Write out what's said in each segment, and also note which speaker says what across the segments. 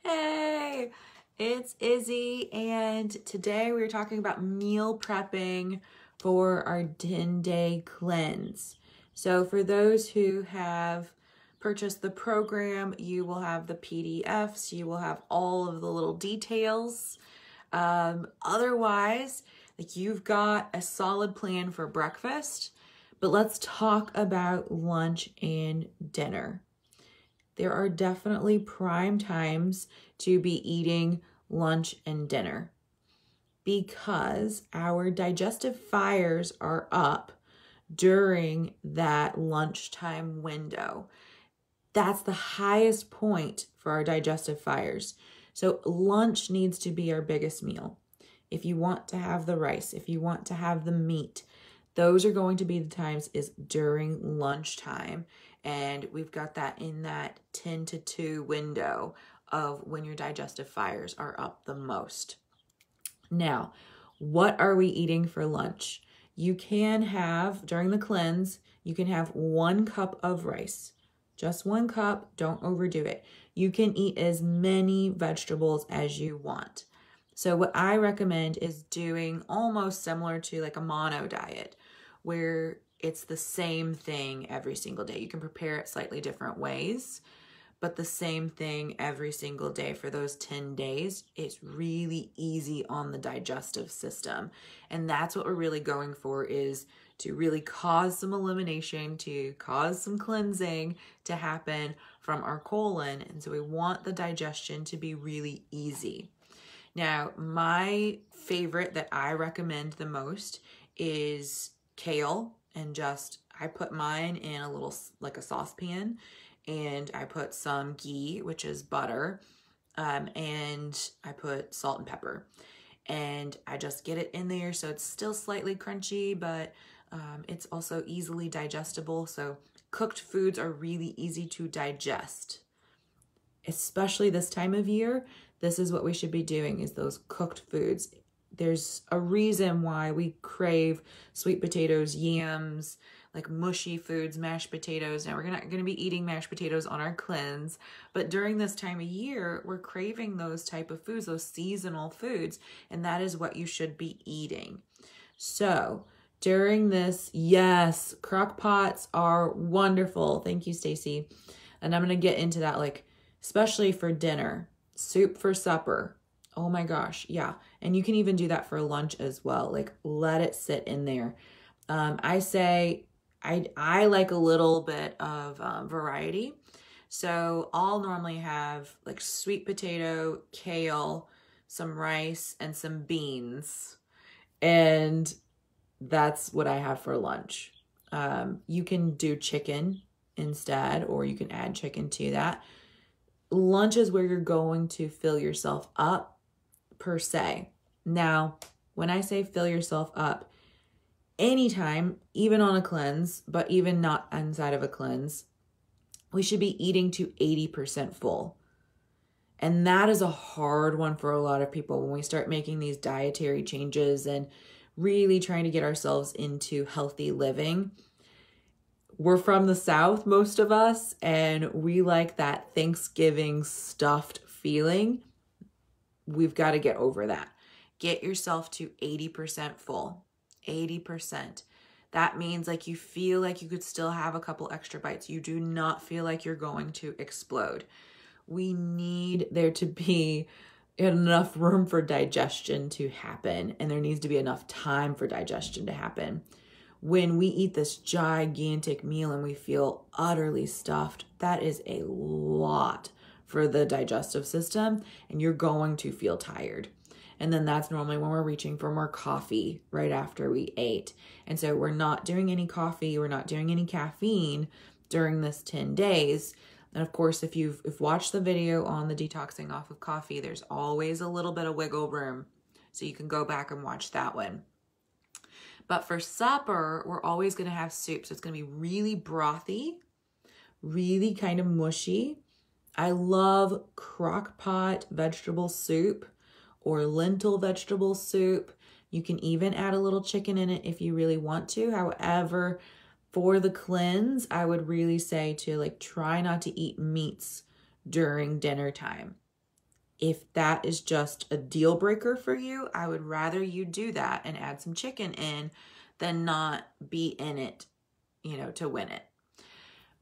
Speaker 1: Hey, it's Izzy, and today we're talking about meal prepping for our 10-day cleanse. So for those who have purchased the program, you will have the PDFs, you will have all of the little details. Otherwise, like you've got a solid plan for breakfast, but let's talk about lunch and dinner. There are definitely prime times to be eating lunch and dinner because our digestive fires are up during that lunchtime window. That's the highest point for our digestive fires. So lunch needs to be our biggest meal. If you want to have the rice, if you want to have the meat, those are going to be the times is during lunchtime. And we've got that in that 10 to 2 window of when your digestive fires are up the most. Now, what are we eating for lunch? You can have, during the cleanse, you can have 1 cup of rice. Just 1 cup, don't overdo it. You can eat as many vegetables as you want. So what I recommend is doing almost similar to like a mono diet, where it's the same thing every single day. You can prepare it slightly different ways, but the same thing every single day for those 10 days. It's really easy on the digestive system. And that's what we're really going for, is to really cause some elimination, to cause some cleansing to happen from our colon. And so we want the digestion to be really easy. Now, my favorite that I recommend the most is kale, and I put mine in a little, like a saucepan, and I put some ghee, which is butter, and I put salt and pepper, and I just get it in there so it's still slightly crunchy, but it's also easily digestible. So cooked foods are really easy to digest, especially this time of year. This is what we should be doing, is those cooked foods. There's a reason why we crave sweet potatoes, yams, like mushy foods, mashed potatoes. Now, we're not going to be eating mashed potatoes on our cleanse, but during this time of year, we're craving those type of foods, those seasonal foods, and that is what you should be eating. So during this, yes, crock pots are wonderful. Thank you, Stacy. And I'm going to get into that, like, especially for dinner, soup for supper. Oh my gosh, yeah. And you can even do that for lunch as well. Like, let it sit in there. I say I like a little bit of variety. So I'll normally have like sweet potato, kale, some rice, and some beans. And that's what I have for lunch. You can do chicken instead, or you can add chicken to that. Lunch is where you're going to fill yourself up, per se. Now, when I say fill yourself up, anytime, even on a cleanse, but even not inside of a cleanse, we should be eating to 80% full. And that is a hard one for a lot of people when we start making these dietary changes and really trying to get ourselves into healthy living. We're from the South, most of us, and we like that Thanksgiving stuffed feeling. We've got to get over that. Get yourself to 80% full, 80%. That means like you feel like you could still have a couple extra bites. You do not feel like you're going to explode. We need there to be enough room for digestion to happen, and there needs to be enough time for digestion to happen. When we eat this gigantic meal and we feel utterly stuffed, that is a lot for the digestive system, and you're going to feel tired. And then that's normally when we're reaching for more coffee right after we ate. And so we're not doing any coffee, we're not doing any caffeine during this 10 days. And of course, if you've watched the video on the detoxing off of coffee, there's always a little bit of wiggle room. So you can go back and watch that one. But for supper, we're always going to have soup. So it's going to be really brothy, really kind of mushy. I love crock pot vegetable soup or lentil vegetable soup. You can even add a little chicken in it if you really want to. However, for the cleanse, I would really say to like try not to eat meats during dinner time. If that is just a deal breaker for you, I would rather you do that and add some chicken in than not be in it, you know, to win it.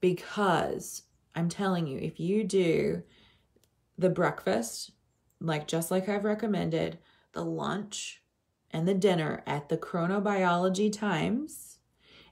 Speaker 1: Because I'm telling you, if you do the breakfast, just like I've recommended, the lunch and the dinner at the chronobiology times,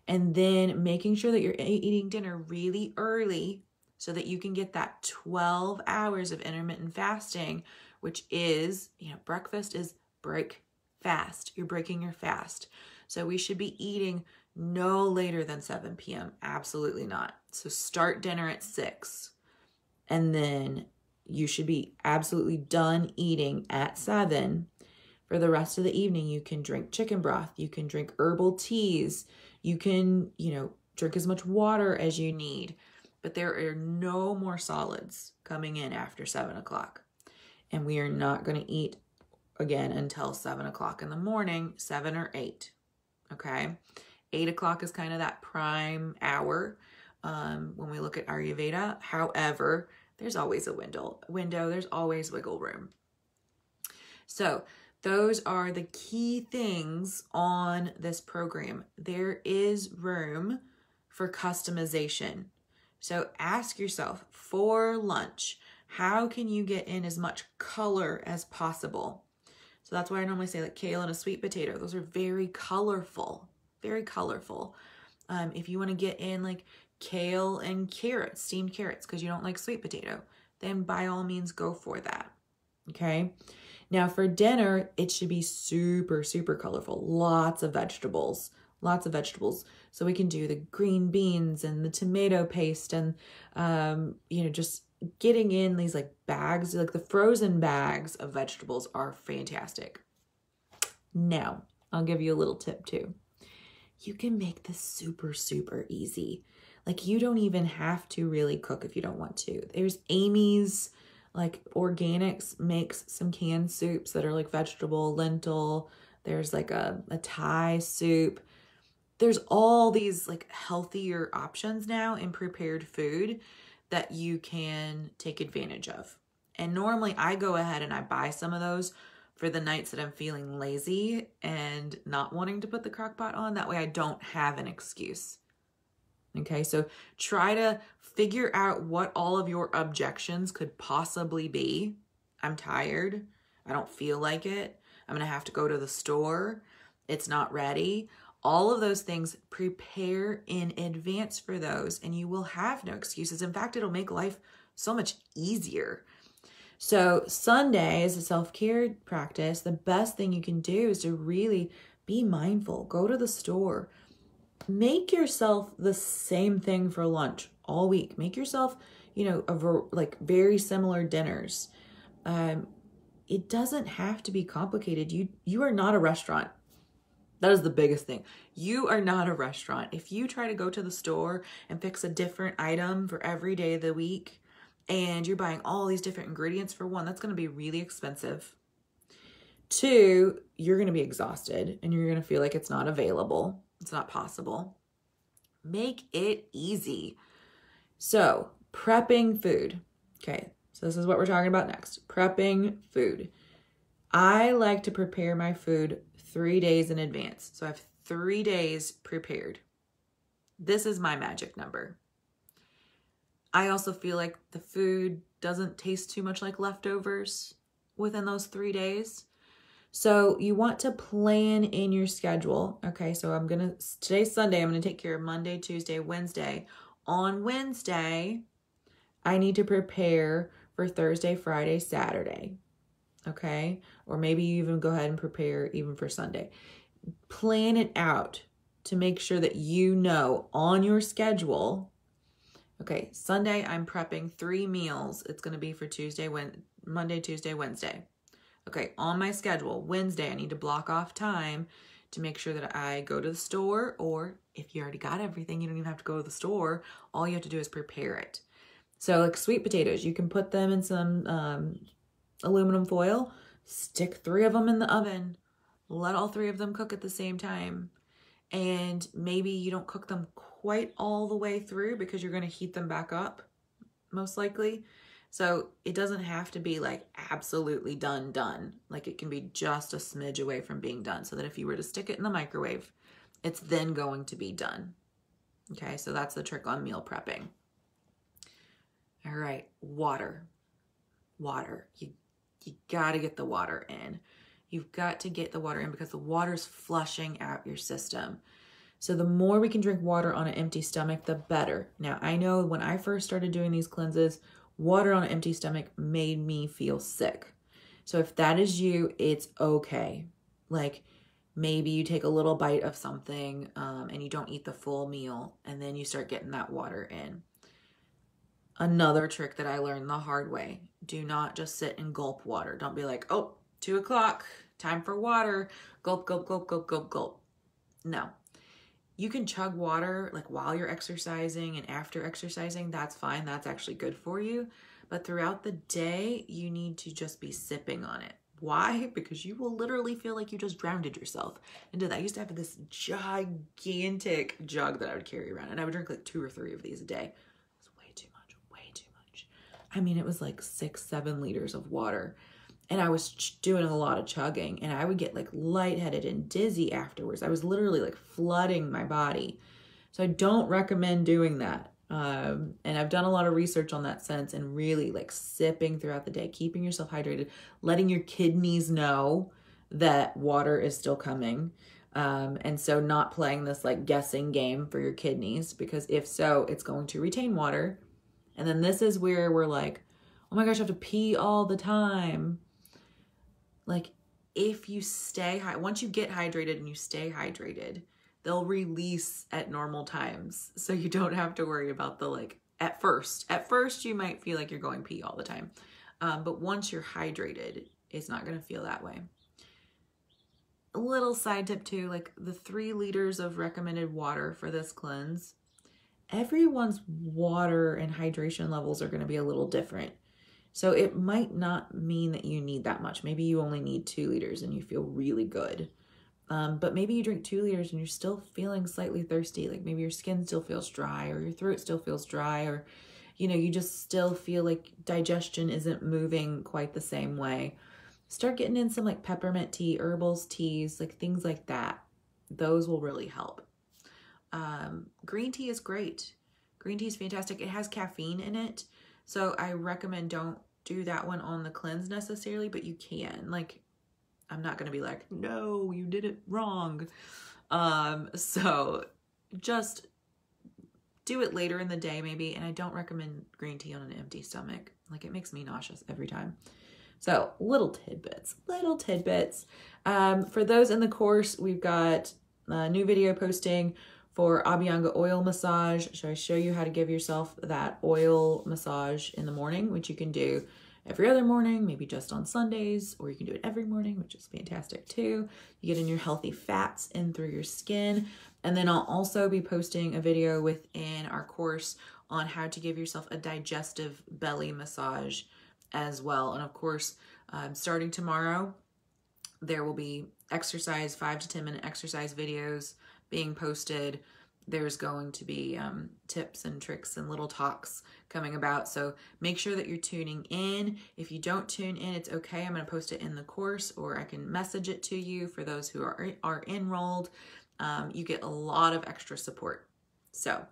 Speaker 1: and then making sure that you're eating dinner really early so that you can get that 12 hours of intermittent fasting, which is, you know, breakfast is break fast. You're breaking your fast. So we should be eating no later than 7 p.m. Absolutely not. So start dinner at 6, and then you should be absolutely done eating at 7. For the rest of the evening, you can drink chicken broth, you can drink herbal teas, you can, you know, drink as much water as you need, but there are no more solids coming in after 7 o'clock. And we are not going to eat again until 7 o'clock in the morning, 7 or 8, okay? 8 o'clock is kind of that prime hour when we look at Ayurveda. However, there's always a window, there's always wiggle room. So those are the key things on this program. There is room for customization. So ask yourself, for lunch, how can you get in as much color as possible? So that's why I normally say like kale and a sweet potato. Those are very colorful, very colorful. If you want to get in like kale and carrots, steamed carrots, because you don't like sweet potato, then by all means go for that, okay? Now for dinner, it should be super, super colorful. Lots of vegetables, lots of vegetables. So we can do the green beans and the tomato paste and, you know, just getting in these like bags, like the frozen bags of vegetables are fantastic. Now, I'll give you a little tip too. You can make this super, super easy. Like you don't even have to really cook if you don't want to. There's Amy's like Organics makes some canned soups that are like vegetable, lentil. There's like a Thai soup. There's all these like healthier options now in prepared food that you can take advantage of. And normally I go ahead and I buy some of those for the nights that I'm feeling lazy and not wanting to put the crock pot on. That way I don't have an excuse. Okay, so try to figure out what all of your objections could possibly be. I'm tired. I don't feel like it. I'm going to have to go to the store. It's not ready. All of those things, prepare in advance for those, and you will have no excuses. In fact, it'll make life so much easier. So Sunday is a self-care practice. The best thing you can do is to really be mindful. Go to the store. Make yourself the same thing for lunch all week. Make yourself, you know, like very similar dinners. It doesn't have to be complicated. You are not a restaurant. That is the biggest thing. You are not a restaurant. If you try to go to the store and fix a different item for every day of the week, and you're buying all these different ingredients, for one, that's going to be really expensive. 2, you're going to be exhausted and you're going to feel like it's not available. It's not possible. Make it easy. So prepping food. Okay, so this is what we're talking about next. Prepping food. I like to prepare my food 3 days in advance. So I have 3 days prepared. This is my magic number. I also feel like the food doesn't taste too much like leftovers within those 3 days. So you want to plan in your schedule. Okay, so today's Sunday, I'm gonna take care of Monday, Tuesday, Wednesday. On Wednesday, I need to prepare for Thursday, Friday, Saturday. Okay, or maybe you even go ahead and prepare even for Sunday. Plan it out to make sure that you know on your schedule. Okay, Sunday, I'm prepping 3 meals. It's gonna be for Monday, Tuesday, Wednesday. Okay, on my schedule, Wednesday, I need to block off time to make sure that I go to the store, or if you already got everything, you don't even have to go to the store. All you have to do is prepare it. So like sweet potatoes, you can put them in some aluminum foil, stick 3 of them in the oven, let all 3 of them cook at the same time. And maybe you don't cook them quite all the way through because you're going to heat them back up, most likely. So it doesn't have to be like absolutely done. Like it can be just a smidge away from being done, so that if you were to stick it in the microwave, it's then going to be done. Okay, so that's the trick on meal prepping. All right, water. You got to get the water in. You've got to get the water in because the water's flushing out your system. So the more we can drink water on an empty stomach, the better. Now, I know when I first started doing these cleanses, water on an empty stomach made me feel sick. So if that is you, it's okay. Like maybe you take a little bite of something and you don't eat the full meal, and then you start getting that water in. Another trick that I learned the hard way, do not just sit and gulp water. Don't be like, oh, 2 o'clock, time for water. Gulp, gulp, gulp, gulp, gulp, gulp. No. You can chug water like while you're exercising and after exercising. That's fine. That's actually good for you. But throughout the day, you need to just be sipping on it. Why? Because you will literally feel like you just drowned yourself into that. I used to have this gigantic jug that I would carry around, and I would drink like 2 or 3 of these a day. It was way too much, way too much. I mean, it was like 6-7 liters of water. And I was doing a lot of chugging, and I would get like lightheaded and dizzy afterwards. I was literally like flooding my body. So I don't recommend doing that. And I've done a lot of research on that sense, and really like sipping throughout the day, keeping yourself hydrated, letting your kidneys know that water is still coming. And so not playing this like guessing game for your kidneys, because if so, it's going to retain water. And then this is where we're like, oh my gosh, I have to pee all the time. Like if you stay once you get hydrated and you stay hydrated, they'll release at normal times. So you don't have to worry about the like, at first you might feel like you're going pee all the time. But once you're hydrated, it's not going to feel that way. A little side tip too, like the 3 liters of recommended water for this cleanse, everyone's water and hydration levels are going to be a little different. So it might not mean that you need that much. Maybe you only need 2 liters and you feel really good. But maybe you drink 2 liters and you're still feeling slightly thirsty. Like maybe your skin still feels dry, or your throat still feels dry, or, you know, you just still feel like digestion isn't moving quite the same way. Start getting in some like peppermint tea, herbals teas, like things like that. Those will really help. Green tea is great. Green tea is fantastic. It has caffeine in it. So I recommend don't do that one on the cleanse necessarily, but you can. Like, I'm not going to be like, no, you did it wrong. So just do it later in the day maybe. And I don't recommend green tea on an empty stomach. Like it makes me nauseous every time. So little tidbits. For those in the course, we've got a new video posting for Abhyanga oil massage. So I show you how to give yourself that oil massage in the morning, which you can do every other morning, maybe just on Sundays, or you can do it every morning, which is fantastic too. You get in your healthy fats in through your skin. And then I'll also be posting a video within our course on how to give yourself a digestive belly massage as well. And of course, starting tomorrow, there will be exercise, 5 to 10 minute exercise videos being posted. There's going to be tips and tricks and little talks coming about. So make sure that you're tuning in. If you don't tune in, it's okay. I'm going to post it in the course, or I can message it to you for those who are enrolled. You get a lot of extra support. So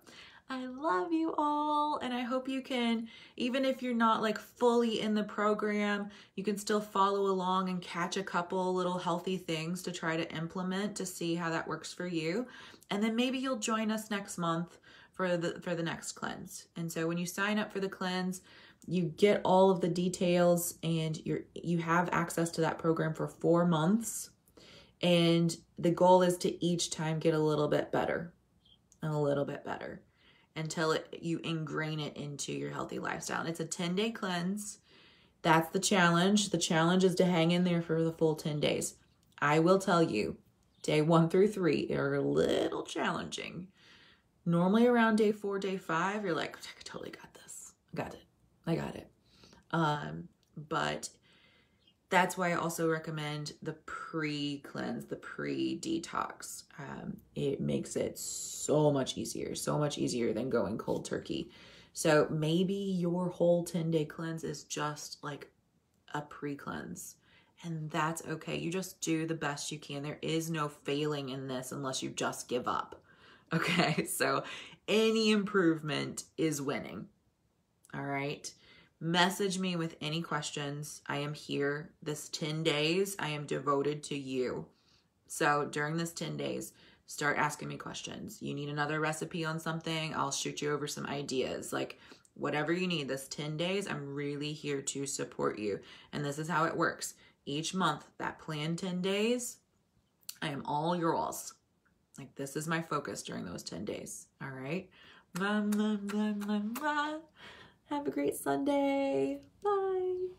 Speaker 1: I love you all, and I hope you can, even if you're not like fully in the program, you can still follow along and catch a couple little healthy things to try to implement to see how that works for you. And then maybe you'll join us next month for the next cleanse. And so when you sign up for the cleanse, you get all of the details, and you have access to that program for 4 months. And the goal is to each time get a little bit better and a little bit better, until you ingrain it into your healthy lifestyle. And it's a 10-day cleanse. That's the challenge. The challenge is to hang in there for the full 10 days. I will tell you, day 1 through 3 are a little challenging. Normally around day 4, day 5, you're like, I totally got this. I got it. But that's why I also recommend the pre-cleanse, the pre-detox. It makes it so much easier than going cold turkey. So maybe your whole 10-day cleanse is just like a pre-cleanse, and that's okay. You just do the best you can. There is no failing in this unless you just give up. Okay, so any improvement is winning. All right. Message me with any questions. I am here. This 10 days, I am devoted to you. So during this 10 days, start asking me questions. You need another recipe on something? I'll shoot you over some ideas. Like whatever you need, this 10 days, I'm really here to support you. And this is how it works. Each month, that planned 10 days, I am all yours. Like this is my focus during those 10 days. All right. Have a great Sunday. Bye.